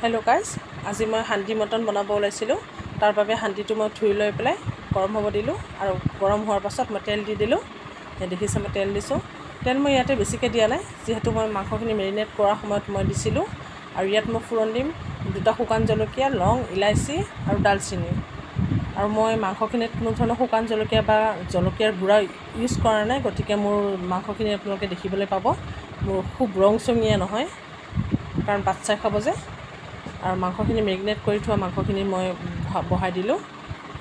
Hello' guys, আজি মই handi mutton বনাব ওলাইছিলোঁ। তাৰ বাবে হাণ্ডিটো মই ধুই লৈ পেলাই গৰম হ'ব দিলোঁ আৰু গৰম হোৱাৰ পাছত মই তেল দি দিলোঁ। দেখিছে মই তেল দিছোঁ। তেল মই ইয়াতে বেছিকৈ দিয়া নাই, যিহেতু মই মাংসখিনি মেৰিনেট কৰাৰ সময়ত মই দিছিলোঁ। আৰু ইয়াত মই ফোৰণ দিম 2টা শুকান জলকীয়া, লং, ইলাচি আৰু ডালচেনি। আৰু মই মাংসখিনিত কোনো ধৰণৰ শুকান জলকীয়া বা জলকীয়াৰ গুড়া ইউজ কৰা নাই, গতিকে মোৰ মাংসখিনি আপোনালোকে দেখিবলৈ পাব মোৰ খুব ৰংচঙীয়া নহয়, কাৰণ বাচ্ছাই খাব যে। আৰু মাংসখিনি মেৰিনেট কৰি থোৱা মাংসখিনি মই বহাই দিলোঁ।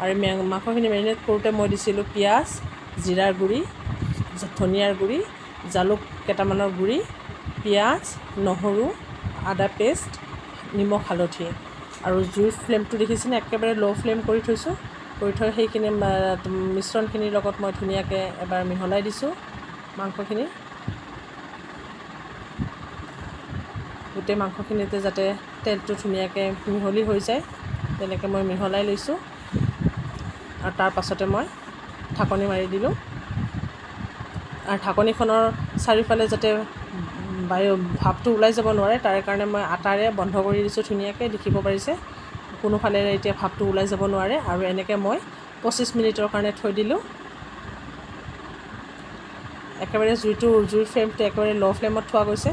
আৰু মাংসখিনি মেৰিনেট কৰোঁতে মই দিছিলোঁ পিঁয়াজ, জিৰাৰ গুড়ি, ধনিয়াৰ গুড়ি, জালুক কেইটামানৰ গুড়ি, পিঁয়াজ, নহৰু, আদা পেষ্ট, নিমখ, হালধি। আৰু জুইৰ ফ্লেমটো দেখিছেনে, একেবাৰে ল' ফ্লেম কৰি থৈছোঁ। কৰি থৈ সেইখিনি মিশ্ৰণখিনিৰ লগত মই ধুনীয়াকৈ এবাৰ মিহলাই দিছোঁ মাংসখিনি। গোটেই মাংসখিনিতে যাতে তেলটো ধুনীয়াকৈ মিহলি হৈ যায়, তেনেকৈ মই মিহলাই লৈছোঁ। আৰু তাৰ পাছতে মই ঢাকনি মাৰি দিলোঁ। আৰু ঢাকনিখনৰ চাৰিওফালে যাতে ভাপটো ওলাই যাব নোৱাৰে, তাৰে কাৰণে মই আটাৰে বন্ধ কৰি দিছোঁ ধুনীয়াকৈ, দেখিব পাৰিছে। কোনোফালেৰে এতিয়া ভাপটো ওলাই যাব নোৱাৰে। আৰু এনেকৈ মই 25 মিনিটৰ কাৰণে থৈ দিলোঁ। একেবাৰে জুইৰ ফ্লেমটো একেবাৰে ল' ফ্লেমত থোৱা গৈছে।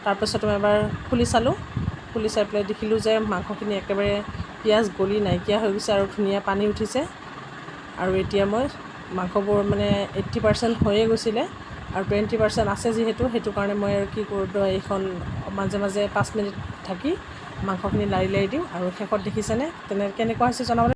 তাৰপাছত মই এবাৰ খুলি চালোঁ। খুলি চাই পেলাই দেখিলোঁ যে মাংসখিনি একেবাৰে পিঁয়াজ গলি নাইকিয়া হৈ গৈছে আৰু ধুনীয়া পানী উঠিছে। আৰু এতিয়া মই মাংসবোৰ মানে 80% হৈয়ে গৈছিলে, আৰু 20% আছে যিহেতু, সেইটো কাৰণে মই আৰু কি কৰোঁ, এইখন মাজে মাজে 5 মিনিট ঢাকি মাংসখিনি লাৰি লাৰি দিওঁ। আৰু শেষত দেখিছেনে কেনেকুৱা হৈছে জনাবলৈ।